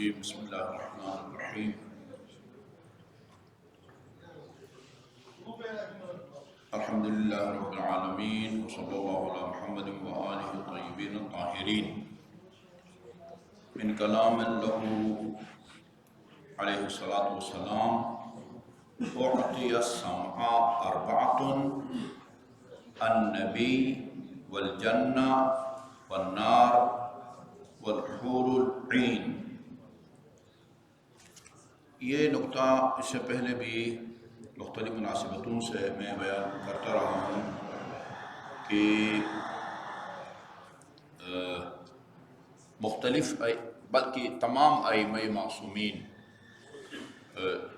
الرجیم بسم اللہ الرحمن الرحیم الحمدللہ رب العالمین وصلی اللہ علی محمد وآلہ الطیبین الطاہرین من کلام لہ علیہ الصلاۃ والسلام اعطی السمع اربعۃ النبی والجنہ والنار والحور العین۔ یہ نقطہ اس سے پہلے بھی مختلف مناسبتوں سے میں بیان کرتا رہا ہوں کہ مختلف بلکہ تمام ائمہ معصومین،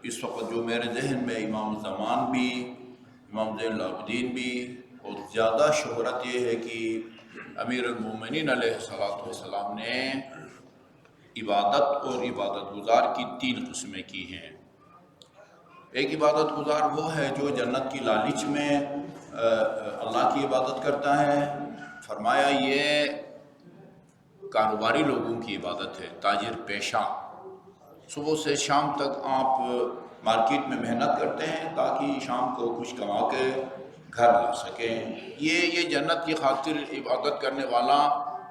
اس وقت جو میرے ذہن میں امام الزمان بھی، امام زین العابدین بھی، اور زیادہ شہرت یہ ہے کہ امیر المومنین علیہ السلام نے عبادت اور عبادت گزار کی 3 قسمیں کی ہیں۔ ایک عبادت گزار وہ ہے جو جنت کی لالچ میں اللہ کی عبادت کرتا ہے، فرمایا یہ کاروباری لوگوں کی عبادت ہے، تاجر پیشہ۔ صبح سے شام تک آپ مارکیٹ میں محنت کرتے ہیں تاکہ شام کو کچھ کما کے گھر لا سکیں۔ یہ جنت کی خاطر عبادت کرنے والا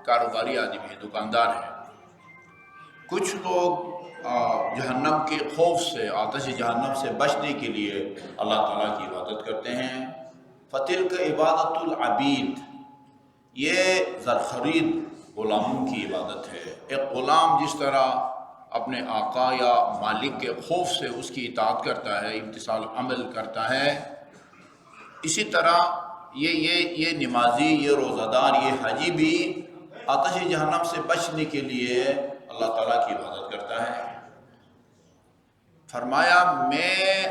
کاروباری آدمی ہے، دکاندار ہے۔ کچھ لوگ جہنم کے خوف سے، آتش جہنم سے بچنے کے لیے اللہ تعالیٰ کی عبادت کرتے ہیں۔ فتلک عبادت العبید، یہ زرخرید غلاموں کی عبادت ہے۔ ایک غلام جس طرح اپنے آقا یا مالک کے خوف سے اس کی اطاعت کرتا ہے، امتثال عمل کرتا ہے، اسی طرح یہ نمازی، یہ روزہ دار، یہ حاجی بھی آتش جہنم سے بچنے کے لیے اللہ تعالیٰ کی عبادت کرتا ہے۔ فرمایا میں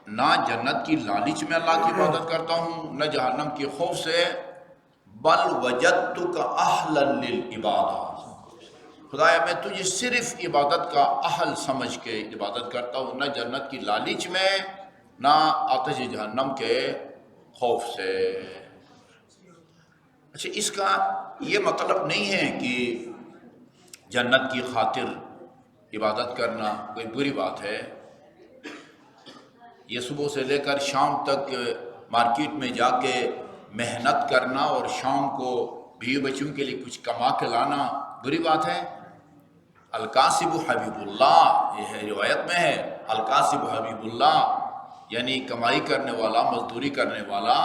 نہ جنت کی لالچ میں اللہ کی عبادت کرتا ہوں، نہ جہنم کے خوف سے، بل وجدتک اہلا للعبادہ، خدایا میں تجھے صرف عبادت کا اہل سمجھ کے عبادت کرتا ہوں، نہ جنت کی لالچ میں، نہ آتش جہنم کے خوف سے۔ اچھا، اس کا یہ مطلب نہیں ہے کہ جنت کی خاطر عبادت کرنا کوئی بری بات ہے۔ یہ صبح سے لے کر شام تک مارکیٹ میں جا کے محنت کرنا اور شام کو بیوی بچوں کے لیے کچھ کما کے لانا بری بات ہے؟ الکاسب حبیب اللہ، یہ ہے روایت میں ہے، الکاسب حبیب اللہ، یعنی کمائی کرنے والا، مزدوری کرنے والا،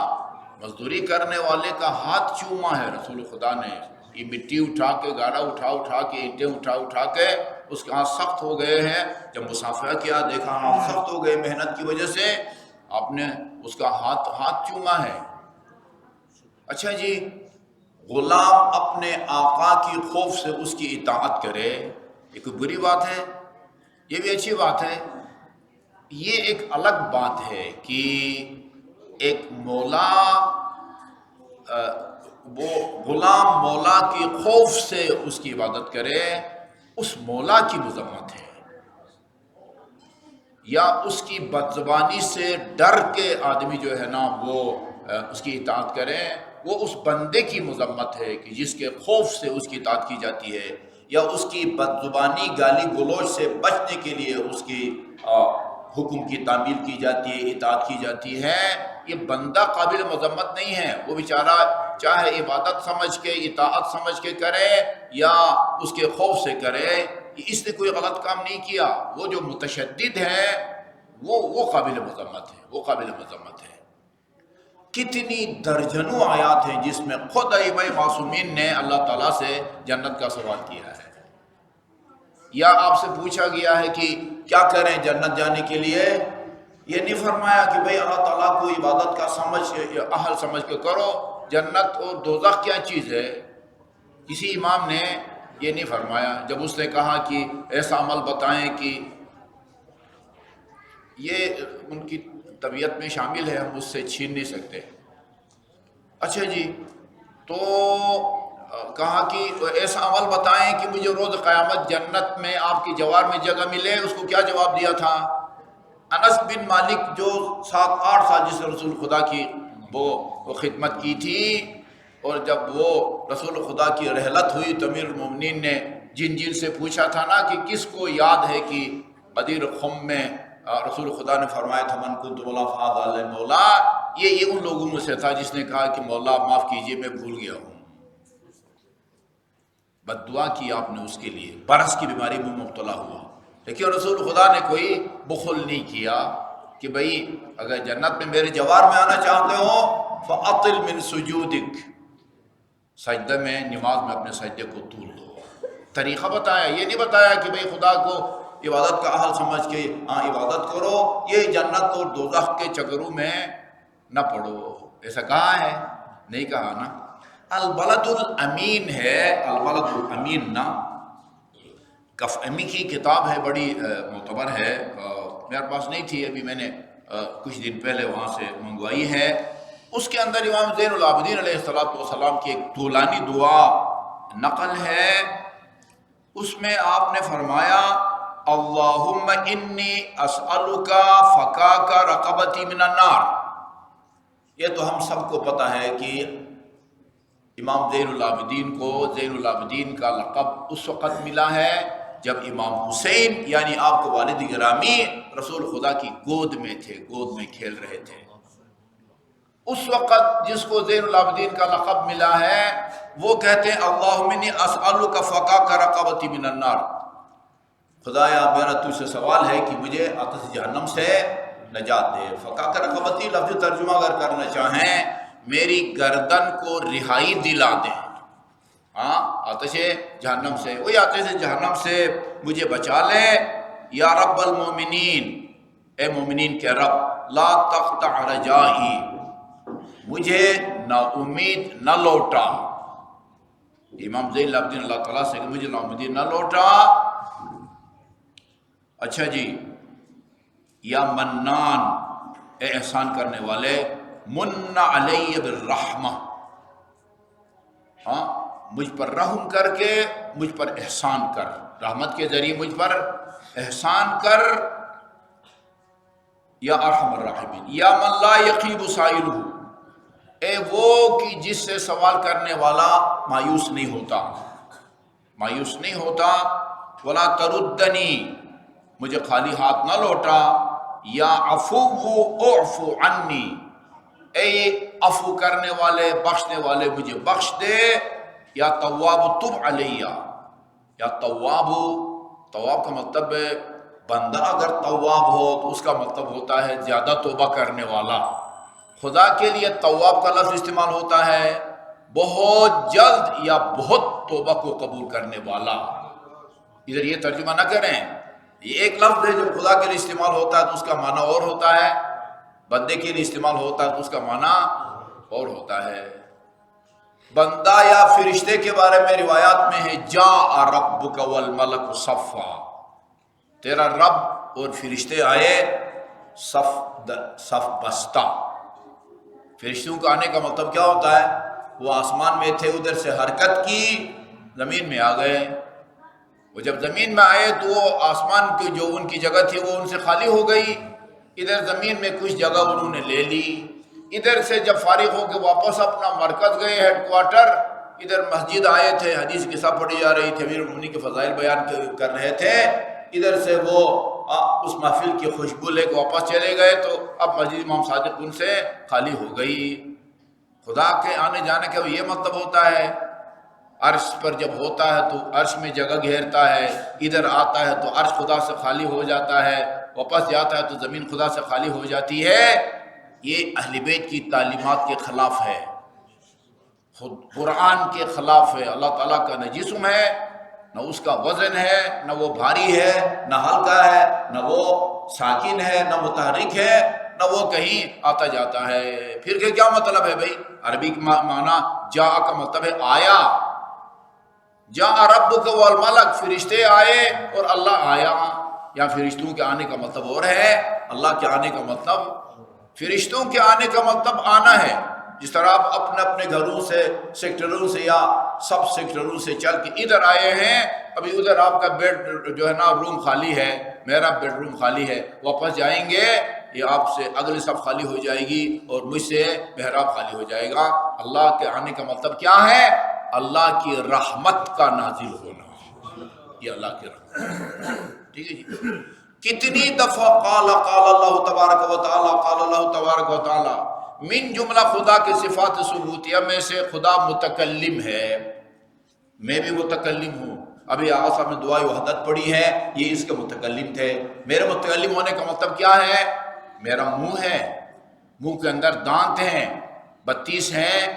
مزدوری کرنے والے کا ہاتھ چوما ہے رسول خدا نے۔ یہ مٹی اٹھا کے، گاڑا اٹھا کے، اینٹیں اٹھا کے اس کے ہاتھ سخت ہو گئے ہیں۔ جب مسافرہ کیا، دیکھا ہاتھ سخت ہو گئے محنت کی وجہ سے، آپ نے اس کا ہاتھ چوما ہے۔ اچھا جی، غلام اپنے آقا کی خوف سے اس کی اطاعت کرے، یہ کوئی بری بات ہے؟ یہ بھی اچھی بات ہے۔ یہ ایک الگ بات ہے کہ ایک مولا، وہ غلام مولا کی خوف سے اس کی عبادت کرے، اس مولا کی مذمت ہے، یا اس کی بدزبانی سے ڈر کے آدمی جو ہے نا وہ اس کی اطاعت کرے، وہ اس بندے کی مذمت ہے کہ جس کے خوف سے اس کی اطاعت کی جاتی ہے، یا اس کی بدزبانی، گالی گلوچ سے بچنے کے لیے اس کی حکم کی تعمیل کی جاتی ہے، اطاعت کی جاتی ہے۔ یہ بندہ قابل مذمت نہیں ہے، وہ بیچارہ چاہے عبادت سمجھ کے، اطاعت سمجھ کے کرے یا اس کے خوف سے کرے، اس نے کوئی غلط کام نہیں کیا۔ وہ جو متشدد ہے وہ قابل مذمت ہے، وہ قابل مذمت ہے۔ کتنی درجنوں آیات ہیں جس میں خود ائمہ معصومین نے اللہ تعالیٰ سے جنت کا سوال کیا ہے، یا آپ سے پوچھا گیا ہے کہ کیا کریں جنت جانے کے لیے، یہ نہیں فرمایا کہ بھئی اللہ تعالیٰ کو عبادت کا اہل سمجھ کے کرو، جنت اور دوزخ کیا چیز ہے۔ کسی امام نے یہ نہیں فرمایا جب اس نے کہا کہ ایسا عمل بتائیں کہ یہ ان کی طبیعت میں شامل ہے، ہم اس سے چھین نہیں سکتے۔ اچھا جی، تو کہا کہ ایسا عمل بتائیں کہ مجھے روز قیامت جنت میں آپ کی جوار میں جگہ ملے، اس کو کیا جواب دیا تھا؟ انس بن مالک جو 7-8 سال جس رسول خدا کی وہ خدمت کی تھی، اور جب وہ رسول خدا کی رحلت ہوئی تو امیر المومنین نے جن جن سے پوچھا تھا نا کہ کس کو یاد ہے کہ غدیر خم میں رسول خدا نے فرمایا تھا من کنت مولا فہذا مولا، یہ ان لوگوں میں سے تھا جس نے کہا کہ مولا معاف کیجئے میں بھول گیا ہوں۔ بد دعا کی آپ نے اس کے لیے، برس کی بیماری میں مبتلا ہوا، لیکن رسول خدا نے کوئی بخل نہیں کیا کہ بھئی اگر جنت میں میرے جوار میں آنا چاہتے ہو فَأَطِلْ مِن سُجُودِك، سجدہ میں، نماز میں اپنے سجدے کو طول دو۔ طریقہ بتایا، یہ نہیں بتایا کہ بھئی خدا کو عبادت کا اہل سمجھ کے ہاں عبادت کرو، یہ جنت اور دوزخ کے چکروں میں نہ پڑو، ایسا کہا ہے؟ نہیں کہا نا۔ البلد الامین ہے، البلد الامین نا، کف امی کی کتاب ہے، بڑی معتبر ہے، میرے پاس نہیں تھی ابھی، میں نے کچھ دن پہلے وہاں سے منگوائی ہے۔ اس کے اندر امام زین العابدین علیہ السلام کی ایک طولانی دعا نقل ہے، اس میں آپ نے فرمایا اللہم انی اسألک فکاک رقبتی من النار۔ یہ تو ہم سب کو پتہ ہے کہ امام زین العابدین کو زین العابدین کا لقب اس وقت ملا ہے جب امام حسین یعنی آپ کو والد گرامی رسول خدا کی گود میں تھے، گود میں کھیل رہے تھے۔ اس وقت جس کو زین العابدین کا لقب ملا ہے وہ کہتے ہیں اللہم انی اسألک فکاک رقبتی من النار، خدایا میرا تجھ سے سوال ہے کہ مجھے آتش جہنم سے نجات دے۔ فکاک رقبتی لفظ ترجمہ اگر کرنا چاہیں میری گردن کو رہائی دلا دے، ہاں آتش جہنم سے، وہی آتش جہنم سے مجھے بچا لے۔ یا رب المومنین، اے مومنین کے رب، لا تقطع رجائی، مجھے نا امید نہ لوٹا۔ امام زین العابدین اللہ تعالیٰ سے کہ مجھے نا امید نہ لوٹا۔ اچھا جی، یا منان، اے احسان کرنے والے، من علی بالرحمہ، ہاں مجھ پر رحم کر کے مجھ پر احسان کر، رحمت کے ذریعے مجھ پر احسان کر۔ یا ارحم الراحمین، یا من لا یخیب سائلہ، اے وہ کہ جس سے سوال کرنے والا مایوس نہیں ہوتا، مایوس نہیں ہوتا۔ ولا تردنی، مجھے خالی ہاتھ نہ لوٹا۔ یا عفو اعفو عنی، اے عفو کرنے والے بخشنے والے مجھے بخش دے۔ یا تواب تب علیہ، یا تواب، تواب کا مطلب ہے بندہ اگر تواب ہو تو اس کا مطلب ہوتا ہے زیادہ توبہ کرنے والا۔ خدا کے لیے تواب کا لفظ استعمال ہوتا ہے بہت جلد یا بہت توبہ کو قبول کرنے والا۔ ادھر یہ ترجمہ نہ کریں، یہ ایک لفظ ہے جب خدا کے لیے استعمال ہوتا ہے تو اس کا معنی اور ہوتا ہے، بندے کے لیے استعمال ہوتا ہے تو اس کا معنی اور ہوتا ہے۔ بندہ یا فرشتے کے بارے میں روایات میں ہے جاء ربک والملک صفا، تیرا رب اور فرشتے آئے صف بستہ۔ فرشتوں کا آنے کا مطلب کیا ہوتا ہے؟ وہ آسمان میں تھے، ادھر سے حرکت کی، زمین میں آ گئے۔ وہ جب زمین میں آئے تو وہ آسمان کی جو ان کی جگہ تھی وہ ان سے خالی ہو گئی، ادھر زمین میں کچھ جگہ انہوں نے لے لی۔ ادھر سے جب فارغ ہو کے واپس اپنا مرکز گئے، ہیڈ کوارٹر، ادھر مسجد آئے تھے، حدیث قصہ پڑھی جا رہی تھی، امیر المومنین کے فضائل بیان کر رہے تھے، ادھر سے وہ اس محفل کی خوشبو لے کے واپس چلے گئے تو اب مسجد امام صادق ان سے خالی ہو گئی۔ خدا کے آنے جانے کا یہ مطلب ہوتا ہے، عرش پر جب ہوتا ہے تو عرش میں جگہ گھیرتا ہے، ادھر آتا ہے تو عرش خدا سے خالی ہو جاتا ہے، واپس جاتا ہے تو زمین خدا سے خالی ہو جاتی ہے۔ یہ اہل بیت کی تعلیمات کے خلاف ہے، خود قرآن کے خلاف ہے۔ اللہ تعالیٰ کا نہ جسم ہے، نہ اس کا وزن ہے، نہ وہ بھاری ہے، نہ ہلکا ہے، نہ وہ ساکن ہے، نہ متحرک ہے، نہ وہ کہیں آتا جاتا ہے۔ پھر کہ کیا مطلب ہے بھائی؟ عربی کا معنی جاء کا مطلب ہے آیا، جاء ربک والملک، فرشتے آئے اور اللہ آیا۔ یا فرشتوں کے آنے کا مطلب اور ہے، اللہ کے آنے کا مطلب، فرشتوں کے آنے کا مطلب آنا ہے۔ جس طرح آپ اپنے اپنے گھروں سے، سیکٹروں سے یا سب سیکٹروں سے چل کے ادھر آئے ہیں، ابھی ادھر آپ کا بیڈ جو ہے نا روم خالی ہے، میرا بیڈ روم خالی ہے، واپس جائیں گے یہ آپ سے اگلی صف خالی ہو جائے گی اور مجھ سے محراب خالی ہو جائے گا۔ اللہ کے آنے کا مطلب کیا ہے؟ اللہ کی رحمت کا نازل ہونا۔ یہ اللہ کی رحمت. ٹھیک ہے جی. کتنی دفعہ قال اللہ تبارک و تعالی، قال اللہ تبارک و تعالی. من جملہ خدا کے صفات ثبوتیہ میں سے خدا متکلم ہے. میں بھی متکلم ہوں. ابھی آقا صاحب نے دعائے وحدت پڑھی ہے، یہ اس کے متکلم تھے. میرے متکلم ہونے کا مطلب کیا ہے؟ میرا منہ ہے، منہ کے اندر دانت ہیں، 32 ہیں،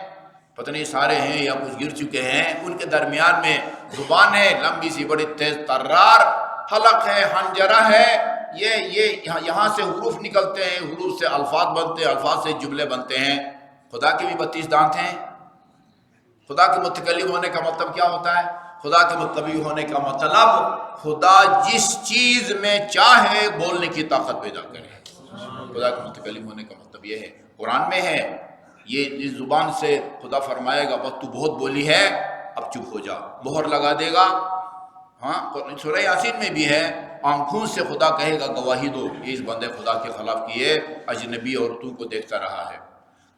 پتہ نہیں سارے ہیں یا کچھ گر چکے ہیں. ان کے درمیان میں زبان ہے، لمبی سی بڑی تیز ترار. حلق ہے، حنجرہ ہے. یہ یہاں سے حروف نکلتے ہیں، حروف سے الفاظ بنتے ہیں، الفاظ سے جملے بنتے ہیں. خدا کے بھی 32 دانت ہیں. خدا کے متکلم ہونے کا مطلب کیا ہوتا ہے؟ خدا کے متکلم ہونے کا مطلب خدا جس چیز میں چاہے بولنے کی طاقت پیدا کرے. خدا کے متکلم ہونے کا مطلب یہ ہے. قرآن میں ہے یہ اس زبان سے خدا فرمائے گا بس تو بہت بولی ہے، اب چپ ہو جا، مہر لگا دے گا. ہاں سورہ یاسین میں بھی ہے، آنکھوں سے خدا کہے گا گواہی دو یہ اس بندے خدا کے خلاف کیے، اجنبی عورتوں کو دیکھتا رہا ہے.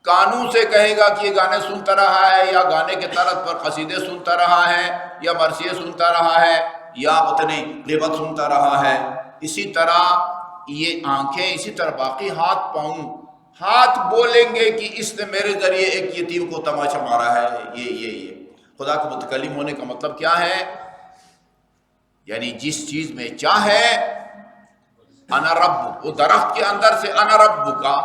کانوں سے کہے گا کہ یہ گانے سنتا رہا ہے، یا گانے کے طرز پر قصیدے سنتا رہا ہے، یا مرثیے سنتا رہا ہے، یا پتہ نہیں غیبت سنتا رہا ہے. اسی طرح یہ آنکھیں، اسی طرح باقی ہاتھ پاؤں. ہاتھ بولیں گے کہ اس نے میرے ذریعے ایک یتیم کو تماچا مارا ہے. یہ خدا کے متکلم ہونے کا مطلب کیا ہے؟ یعنی جس چیز میں چاہے. انا رب، وہ درخت کے اندر سے انا رب کا،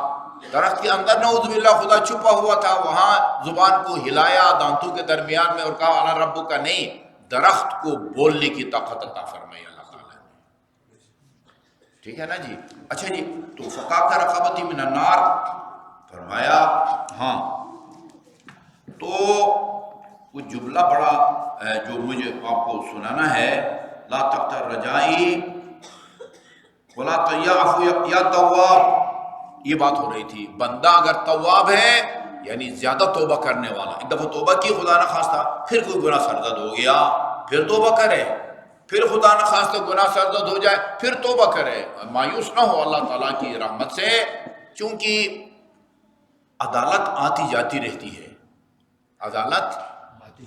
درخت کے اندر نعوذ باللہ خدا چھپا ہوا تھا، وہاں زبان کو ہلایا دانتوں کے درمیان میں اور کہا انا رب کا. نہیں، درخت کو بولنے کی طاقت عطا فرمائی اللہ تعالیٰ نے. ٹھیک ہے نا جی. اچھا جی، تو فقاک رقبتی من النار فرمایا. ہاں تو وہ جملہ بڑا جو مجھے آپ کو سنانا ہے، لا تقطع رجائی ولا تیاف یا تواب. یہ بات ہو رہی تھی بندہ اگر تواب ہے یعنی زیادہ توبہ کرنے والا، ایک دفعہ توبہ کی خدا نہ خواستہ، پھر کوئی گناہ سرزد ہو گیا پھر توبہ کرے، پھر خدا نہ خواستہ گناہ سرزد ہو جائے پھر توبہ کرے. مایوس نہ ہو اللہ تعالیٰ کی رحمت سے، چونکہ عدالت آتی جاتی رہتی ہے. عدالت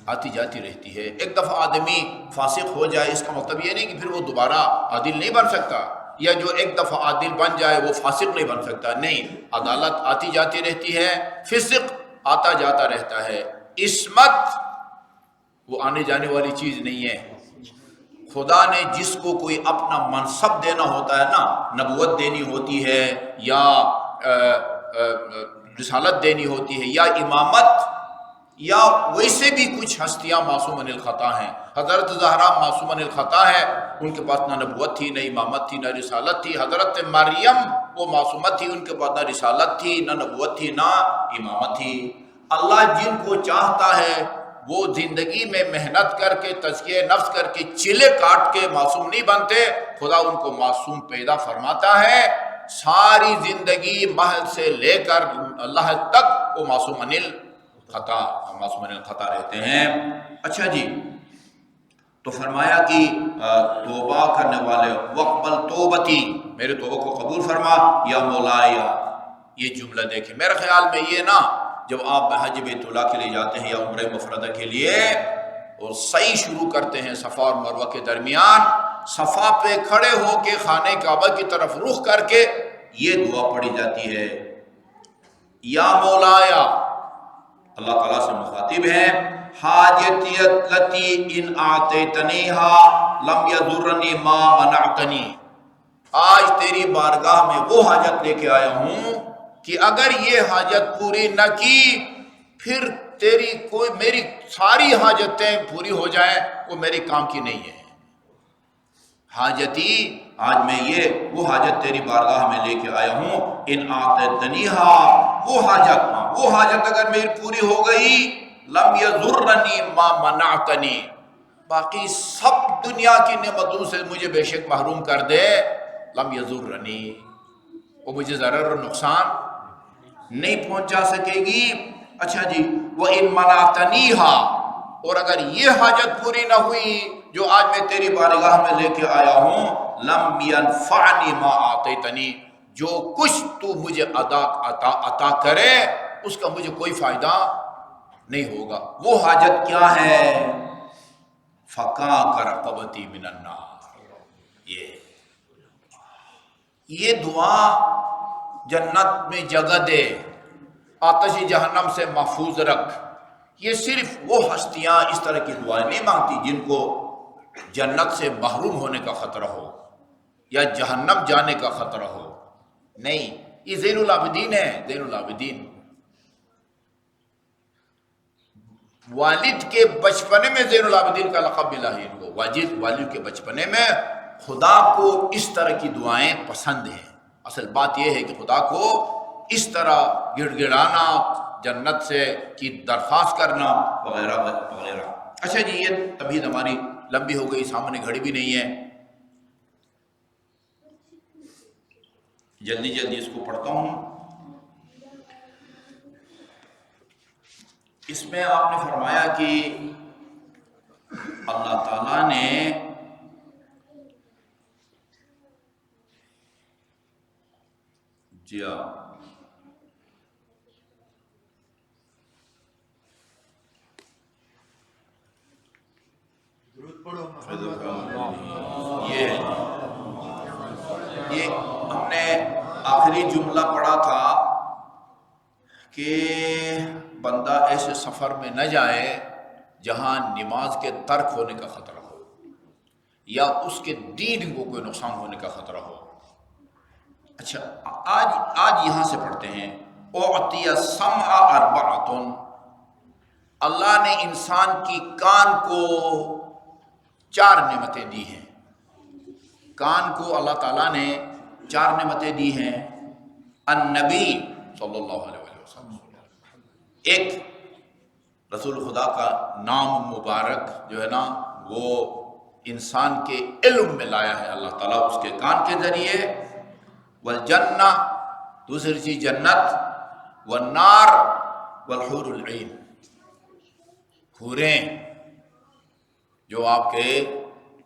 آتی جاتی رہتی ہے. ایک دفعہ آدمی فاسق ہو جائے اس کا مطلب یہ نہیں کہ پھر وہ دوبارہ عادل نہیں بن سکتا، یا جو ایک دفعہ عادل بن جائے وہ فاسق نہیں بن سکتا. نہیں، عدالت آتی جاتی رہتی ہے، فسق آتا جاتا رہتا ہے. عصمت وہ آنے جانے والی چیز نہیں ہے. خدا نے جس کو کوئی اپنا منصب دینا ہوتا ہے نا، نبوت دینی ہوتی ہے یا رسالت دینی ہوتی ہے یا امامت، یا ویسے بھی کچھ ہستیاں معصوم عن الخطا ہیں. حضرت زہرا معصوم عن الخطا ہے، ان کے پاس نہ نبوت تھی، نہ امامت تھی، نہ رسالت تھی. حضرت مریم وہ معصومت تھی، ان کے پاس نہ رسالت تھی، نہ نبوت تھی، نہ امامت تھی. اللہ جن کو چاہتا ہے وہ زندگی میں محنت کر کے تزکیہ نفس کر کے چلے کاٹ کے معصوم نہیں بنتے. خدا ان کو معصوم پیدا فرماتا ہے. ساری زندگی محل سے لے کر اللہ تک وہ معصوم عن الخطا رہتے ہیں. اچھا جی، تو فرمایا کہ توبہ کرنے والے وقبل توبتی، میرے توبہ کو قبول فرما یا مولایا. یہ جملہ دیکھیں، میرے خیال میں یہ نا جب آپ حج بیت اللہ کے لیے جاتے ہیں یا عمرہ مفردہ کے لیے اور سعی شروع کرتے ہیں صفا اور مروہ کے درمیان، صفا پہ کھڑے ہو کے خانہ کعبہ کی طرف رخ کر کے یہ دعا پڑھی جاتی ہے، یا مولایا. اللہ تعالیٰ سے مخاطب ہے، حاجتی التی ان اعطیتنیہا لم یضرنی ما منعتنی. آج تیری بارگاہ میں وہ حاجت لے کے آیا ہوں کہ اگر یہ حاجت پوری نہ کی پھر تیری کوئی میری ساری حاجتیں پوری ہو جائیں وہ میری کام کی نہیں ہے. حاجتی، آج میں یہ وہ حاجت تیری بارگاہ میں لے کے آیا ہوں، ان اعطیتنیہا، وہ حاجت اگر میری پوری ہو گئی، لم یضرنی ما منعتنی، باقی سب دنیا کی نعمتوں سے مجھے بے شک محروم کر دے، لم یضرنی، وہ مجھے ضرر اور نقصان نہیں پہنچا سکے گی. اچھا جی، وَإِن مَنَعْتَنِيهَا، اور اگر یہ حاجت پوری نہ ہوئی جو آج میں تیری بارگاہ میں لے کے آیا ہوں، لم ينفعنی ما اعطیتنی، جو کچھ تو مجھے عطا کرے اس کا مجھے کوئی فائدہ نہیں ہوگا. وہ حاجت کیا ہے؟ فقا کرقبتی من النار، یہ دعا جنت میں جگہ دے، آتش جہنم سے محفوظ رکھ، یہ صرف وہ ہستیاں اس طرح کی دعائیں نہیں مانگتی جن کو جنت سے محروم ہونے کا خطرہ ہو یا جہنم جانے کا خطرہ ہو، نہیں، یہ زین العابدین ہے، زین العابدین۔ والد کے بچپنے میں زین العابدین کا لقب ملا ہے ان کو، والد کے بچپنے میں خدا کو اس طرح کی دعائیں پسند ہیں۔ اصل بات یہ ہے کہ خدا کو اس طرح گڑ گڑانا، جنت سے کی درخواست کرنا وغیرہ وغیرہ۔ اچھا جی، یہ تمہید ہماری لمبی ہو گئی، سامنے گھڑی بھی نہیں ہے، جلدی جلدی اس کو پڑھتا ہوں۔ اس میں آپ نے فرمایا کہ اللہ تعالیٰ نے یہ ہم نے آخری جملہ پڑھا تھا کہ بندہ ایسے سفر میں نہ جائے جہاں نماز کے ترک ہونے کا خطرہ ہو یا اس کے دین کو کوئی نقصان ہونے کا خطرہ ہو۔ اچھا، آج یہاں سے پڑھتے ہیں اعطی السمع اربعۃ، اللہ نے انسان کی کان کو 4 نعمتیں دی ہیں۔ کان کو اللہ تعالیٰ نے 4 نعمتیں دی ہیں۔ النبی صلی اللہ علیہ وسلم، ایک رسول خدا کا نام مبارک جو ہے نا وہ انسان کے علم میں لایا ہے اللہ تعالیٰ اس کے کان کے ذریعے۔ والجنہ، دوسری چیز جنت، والنار والحور العین، حوریں جو آپ کے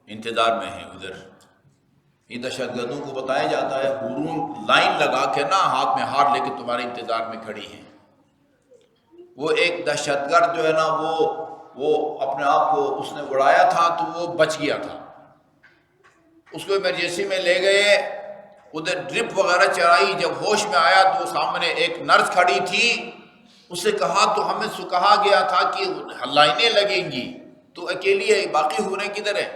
انتظار میں ہیں ادھر۔ یہ دہشت گردوں کو بتایا جاتا ہے حوروں لائن لگا کے نا ہاتھ میں ہار لے کے تمہارے انتظار میں کھڑی ہیں۔ وہ ایک دہشت گرد جو ہے نا وہ اپنے آپ کو اس نے اڑایا تھا تو وہ بچ گیا تھا، اس کو ایمرجنسی میں لے گئے، ادھر ڈرپ وغیرہ چلائی، جب ہوش میں آیا تو سامنے ایک نرس کھڑی تھی، اس سے کہا تو ہمیں کہا گیا تھا کہ لائنیں لگیں گی، تو اکیلی ہے، باقی حوریں کدھر ہیں؟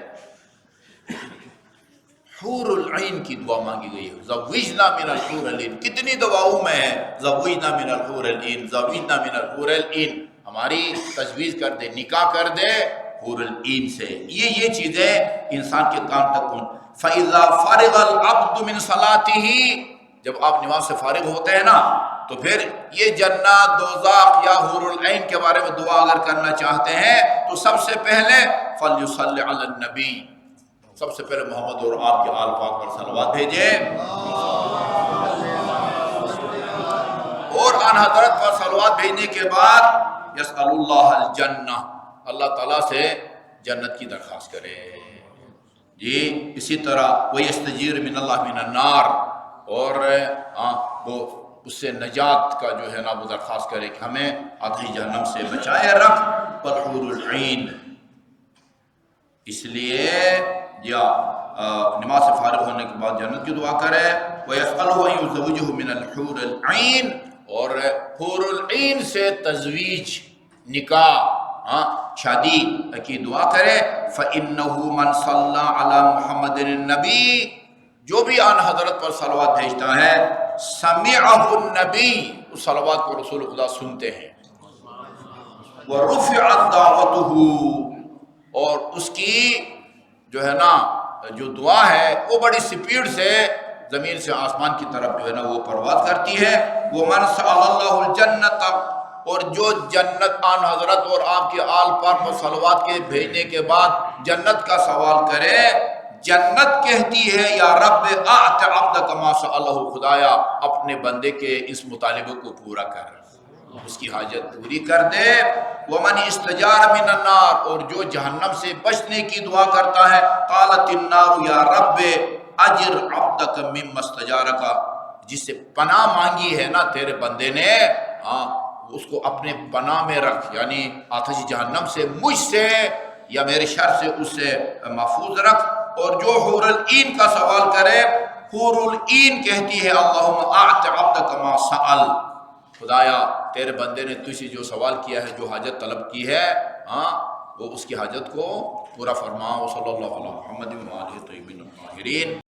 حور العین کی دعا مانگی گئی ہے، زوجنا من الحور العین۔ کتنی دعاؤں میں ہے زوجنا من الحور العین، زوجنا من الحور العین، ہماری تجویز کر دے، نکاح کر دے حور العین سے۔ یہ چیزیں انسان کے کام تک پہنچ۔ فَإِذَا فَرِغَ الْعَبْدُ مِنْ صَلَاتِهِ، جب آپ نماز سے فارغ ہوتے ہیں نا تو پھر یہ جنت، دوزخ یا حور العین کے بارے میں دعا اگر کرنا چاہتے ہیں تو سب سے پہلے فَلْيُصَلِّ عَلَى النَّبِي، سب سے پہلے محمد اور آپ کے آل پاک پر صلوات بھیجیں، اور آن حضرت پر صلوات بھیجنے کے بعد یسأل اللہ الجنہ، اللہ تعالیٰ سے جنت کی درخواست کرے جی۔ اسی طرح وَيَسْتَجِيرُ مِنَ اللَّهِ مِنَ النَّارِ، اور وہ اس سے نجات کا جو ہے نا وہ درخواست کرے کہ ہمیں آتش جہنم سے بچائے رکھ۔ والحور العین، اس لیے یا نماز سے فارغ ہونے کے بعد جنت کی دعا کرے۔ وَيَسْأَلُهُ أَن يُزَوِّجَهُ مِنَ الْحُورِ الْعِينِ، اور حور العین سے تزویج، نکاح، شادی کی دعا کرے۔ فَإِنَّهُ مَنْ صَلَّى عَلَى مُحَمَّدٍ النَّبِي، جو بھی آن حضرت پر صلوات بھیجتا ہے سَمِعَهُ النَّبِي، اس صلوات کو رسول خدا سنتے ہیں۔ وَرُفِعَتْ دَعْوَتُهُ، اور اس کی جو ہے نا جو دعا ہے وہ بڑی سپیڈ سے زمین سے آسمان کی طرف جو ہے نا وہ پرواز کرتی ہے۔ وَمَنْ سَأَلَ اللَّهُ الْجَنَّةَ، اور جو جنت آن حضرت اور آپ کے آل پاک پر صلوات کے بھیجنے کے بعد جنت کا سوال کرے، جنت کہتی ہے یا رب اعط عبدک ما سألہ، خدایا اپنے بندے کے اس مطالبے کو پورا کر، اس کی حاجت پوری کر دے۔ وَمَنِ اسْتَجَارَ مِنَ النَّارِ، اور جو جہنم سے بچنے کی دعا کرتا ہے، قالت النار یا رب اجر عبدک مما استجارک، جس سے پناہ مانگی ہے نا تیرے بندے نے، اس کو اپنے پناہ میں رکھ، یعنی آتش جہنم سے مجھ سے یا میرے شر سے اسے محفوظ رکھ۔ اور جو حور العین کا سوال کرے، حور العین کہتی ہے اللہم اعط عبدک ما سأل، خدایا تیرے بندے نے تجھ سے جو سوال کیا ہے، جو حاجت طلب کی ہے، وہ اس کی حاجت کو پورا فرما۔ صلی اللہ علیہ محمد و آلہ الطیبین الطاہرین۔